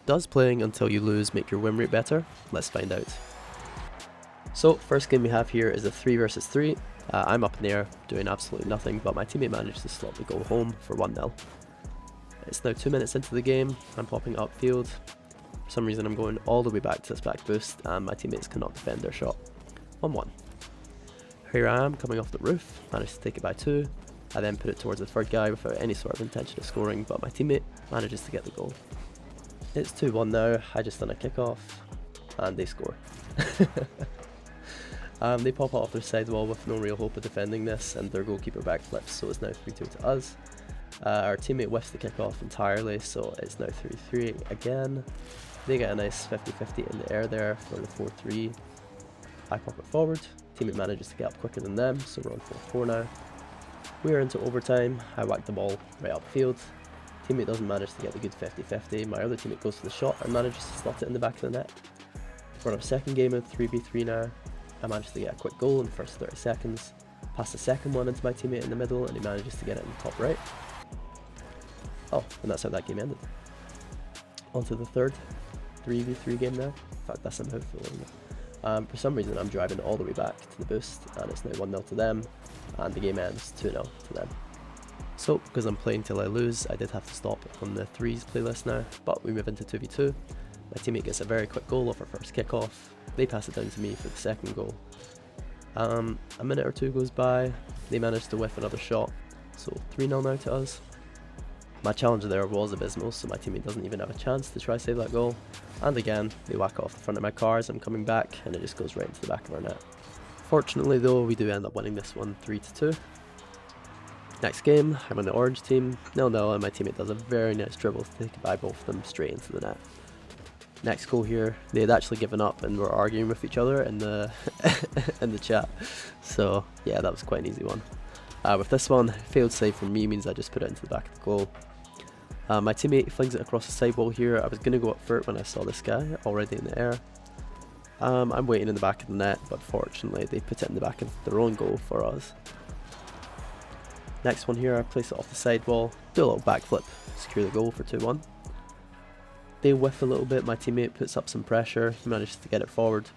Does playing until you lose make your win rate better? Let's find out. So first game we have here is a 3 versus 3. I'm up in the air doing absolutely nothing, but my teammate managed to slot the goal home for 1-0. It's now 2 minutes into the game. I'm popping upfield. For some reason I'm going all the way back to this back boost and my teammates cannot defend their shot. 1-1. Here I am coming off the roof, managed to take it by 2. I then put it towards the third guy without any sort of intention of scoring, but my teammate manages to get the goal. It's 2-1 now. I just done a kickoff and they score. They pop it off their sidewall with no real hope of defending this, and their goalkeeper backflips, so it's now 3-2 to us. Our teammate whiffs the kickoff entirely, so it's now 3-3 again. They get a nice 50-50 in the air there for the 4-3. I pop it forward. Teammate manages to get up quicker than them, so we're on 4-4 now. We are into overtime. I whack the ball right upfield. Teammate doesn't manage to get the good 50-50. My other teammate goes for the shot and manages to slot it in the back of the net. We're on our second game of 3v3 now. I managed to get a quick goal in the first 30 seconds. Pass the second one into my teammate in the middle and he manages to get it in the top right. Oh, and that's how that game ended. On to the third 3v3 game now. In fact, that's a mouthful, isn't it? For some reason I'm driving all the way back to the boost and it's now 1-0 to them and the game ends 2-0 to them. So because I'm playing till I lose, I did have to stop on the 3s playlist now, but we move into 2v2. My teammate gets a very quick goal off our first kickoff. They pass it down to me for the second goal. A minute or two goes by, they manage to whiff another shot, so 3-0 now to us. My challenge there was abysmal, so my teammate doesn't even have a chance to try save that goal. And again, they whack off the front of my car as I'm coming back, and it just goes right into the back of our net. Fortunately though, we do end up winning this one 3-2. Next game, I'm on the orange team, 0-0, and my teammate does a very nice dribble to take it by both of them straight into the net. Next goal here, they had actually given up and were arguing with each other in the in the chat, so yeah, that was quite an easy one. With this one, failed save from me means I just put it into the back of the goal. My teammate flings it across the sidewall here. I was going to go up for it when I saw this guy already in the air. I'm waiting in the back of the net, but fortunately they put it in the back of their own goal for us. Next one here, I place it off the sidewall, do a little backflip, secure the goal for 2-1. They whiff a little bit, my teammate puts up some pressure, he manages to get it forward.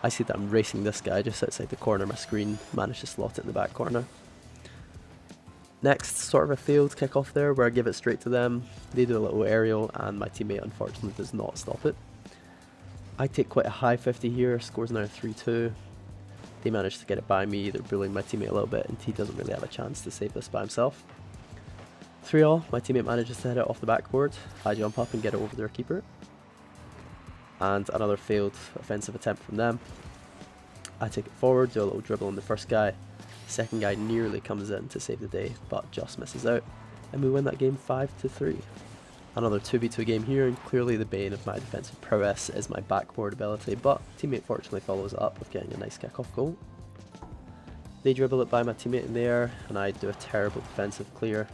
I see that I'm racing this guy just outside the corner of my screen, manage to slot it in the back corner. Next, sort of a failed kickoff there where I give it straight to them. They do a little aerial and my teammate unfortunately does not stop it. I take quite a high 50 here, scores now 3-2. They manage to get it by me, they're bullying my teammate a little bit and he doesn't really have a chance to save this by himself. 3-all, my teammate manages to hit it off the backboard. I jump up and get it over their keeper. And another failed offensive attempt from them. I take it forward, do a little dribble on the first guy. Second guy nearly comes in to save the day, but just misses out. And we win that game 5-3. Another 2v2 game here, and clearly the bane of my defensive prowess is my backboard ability, but teammate fortunately follows it up with getting a nice kickoff goal. They dribble it by my teammate in the air, and I do a terrible defensive clear,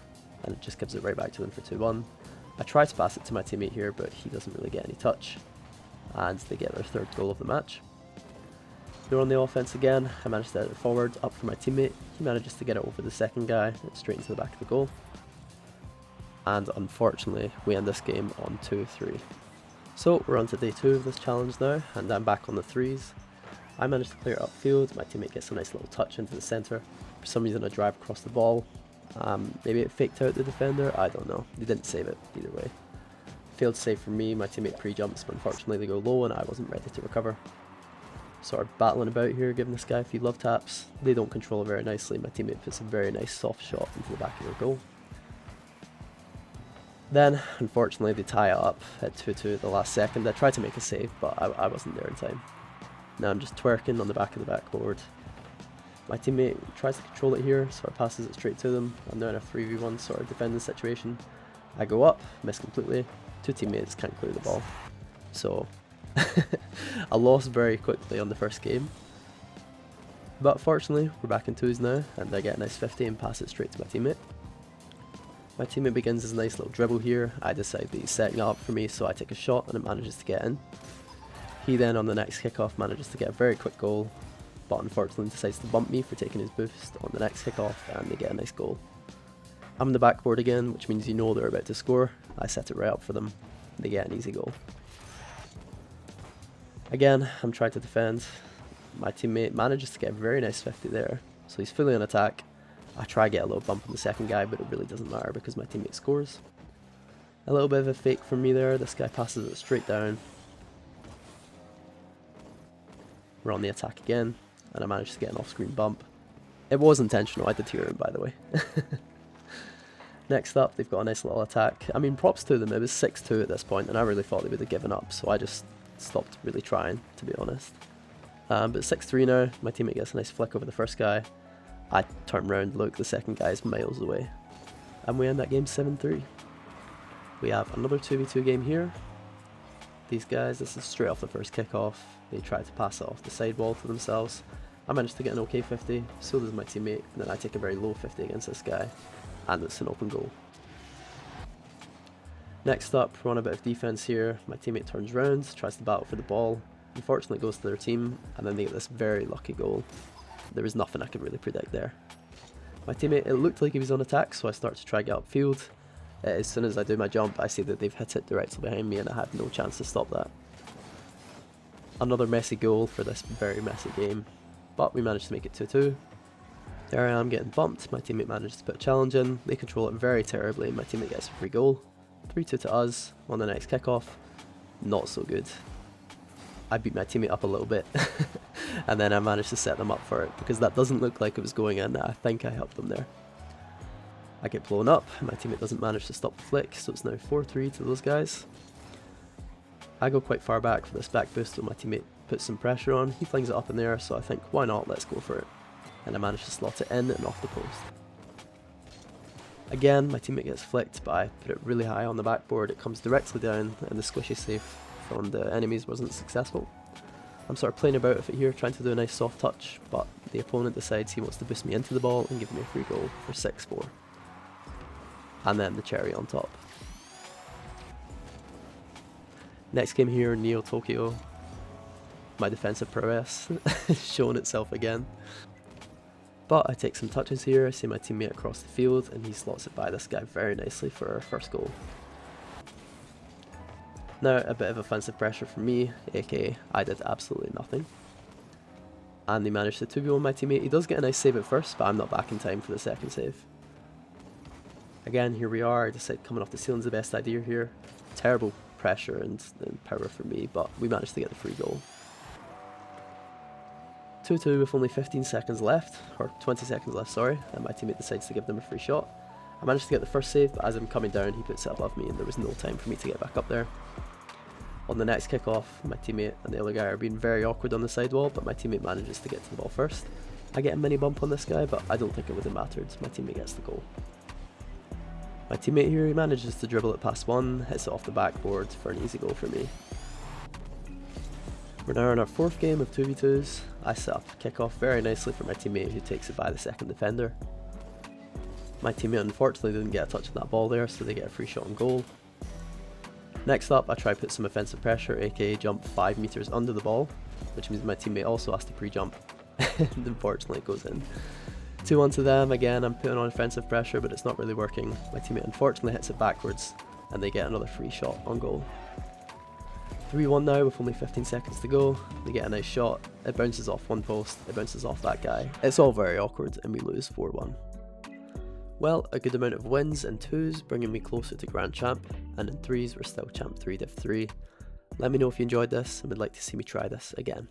and it just gives it right back to them for 2-1. I try to pass it to my teammate here, but he doesn't really get any touch, and they get their third goal of the match. They're on the offense again. I manage to hit it forward, up for my teammate. He manages to get it over the second guy, straight into the back of the goal. And unfortunately, we end this game on 2-3. So we're on to day 2 of this challenge now, and I'm back on the 3s. I managed to clear it upfield. My teammate gets a nice little touch into the centre. For some reason I drive across the ball. Maybe it faked out the defender, I don't know. They didn't save it either way. Failed save from me, my teammate pre-jumps, but unfortunately they go low and I wasn't ready to recover. Sort of battling about here, giving this guy a few love taps. They don't control it very nicely. My teammate puts a very nice soft shot into the back of their goal. Then, unfortunately, they tie it up at 2-2 at the last second. I tried to make a save, but I wasn't there in time. Now I'm just twerking on the back of the backboard. My teammate tries to control it here, sort of passes it straight to them. I'm now in a 3v1 sort of defending situation. I go up, miss completely. 2 teammates can't clear the ball. So I lost very quickly on the first game. But fortunately, we're back in 2s now, and I get a nice 50 and pass it straight to my teammate. My teammate begins his nice little dribble here. I decide that he's setting it up for me, so I take a shot and it manages to get in. He then on the next kickoff manages to get a very quick goal, but unfortunately decides to bump me for taking his boost on the next kickoff, and they get a nice goal. I'm on the backboard again, which means you know they're about to score. I set it right up for them. They get an easy goal. Again, I'm trying to defend. My teammate manages to get a very nice 50 there, so he's fully on attack. I try to get a little bump on the second guy, but it really doesn't matter because my teammate scores. A little bit of a fake from me there. This guy passes it straight down. We're on the attack again, and I managed to get an off-screen bump. It was intentional, I did hear him, by the way. Next up, they've got a nice little attack. I mean, props to them, it was 6-2 at this point, and I really thought they would have given up, so I just stopped really trying, to be honest. But 6-3 now, my teammate gets a nice flick over the first guy. I turn around, look, the second guy is miles away. And we end that game 7-3. We have another 2v2 game here. These guys, this is straight off the first kickoff. They try to pass it off the sidewall to themselves. I managed to get an okay 50, so does my teammate, and then I take a very low 50 against this guy, and it's an open goal. Next up, we're on a bit of defense here. My teammate turns round, tries to battle for the ball. Unfortunately, it goes to their team, and then they get this very lucky goal. There was nothing I could really predict there. My teammate, it looked like he was on attack, so I start to try to get upfield. As soon as I do my jump, I see that they've hit it directly behind me, and I had no chance to stop that. Another messy goal for this very messy game, but we managed to make it 2-2. There I am getting bumped, my teammate manages to put a challenge in, they control it very terribly, and my teammate gets a free goal. 3-2 to us, on the next kickoff. Not so good. I beat my teammate up a little bit, and then I managed to set them up for it, because that doesn't look like it was going in. I think I helped them there. I get blown up, my teammate doesn't manage to stop the flick, so it's now 4-3 to those guys. I go quite far back for this back boost, so my teammate puts some pressure on. He flings it up in the air, so I think, why not, let's go for it. And I manage to slot it in and off the post. Again, my teammate gets flicked, but I put it really high on the backboard. It comes directly down, and the squishy save from the enemies wasn't successful. I'm sort of playing about with it here, trying to do a nice soft touch, but the opponent decides he wants to boost me into the ball and give me a free goal for 6-4. And then the cherry on top. Next game here, Neo Tokyo. My defensive prowess showing itself again. But I take some touches here, I see my teammate across the field, and he slots it by this guy very nicely for our first goal. Now a bit of offensive pressure from me, aka I did absolutely nothing. And they managed to 2v1 my teammate. He does get a nice save at first, but I'm not back in time for the second save. Again, here we are. I decide coming off the ceiling's the best idea here. Terrible pressure and power for me, but we managed to get the free goal. 2-2 with only 15 seconds left, or 20 seconds left, sorry, and my teammate decides to give them a free shot. I managed to get the first save, but as I'm coming down, he puts it above me, and there was no time for me to get back up there. On the next kickoff, my teammate and the other guy are being very awkward on the sidewall, but my teammate manages to get to the ball first. I get a mini bump on this guy, but I don't think it would have mattered. My teammate gets the goal. My teammate here, he manages to dribble it past one, hits it off the backboard for an easy goal for me. We're now in our fourth game of 2v2s. I set up a kickoff very nicely for my teammate, who takes it by the second defender. My teammate unfortunately didn't get a touch on that ball there, so they get a free shot on goal. Next up, I try to put some offensive pressure, aka jump 5 meters under the ball, which means my teammate also has to pre-jump, and unfortunately it goes in. 2-1 to them. Again, I'm putting on offensive pressure, but it's not really working. My teammate unfortunately hits it backwards, and they get another free shot on goal. 3-1 now with only 15 seconds to go. They get a nice shot, it bounces off one post, it bounces off that guy. It's all very awkward, and we lose 4-1. Well, a good amount of wins in 2s, bringing me closer to Grand Champ, and in 3s we're still Champ 3 Div 3. Let me know if you enjoyed this and would like to see me try this again.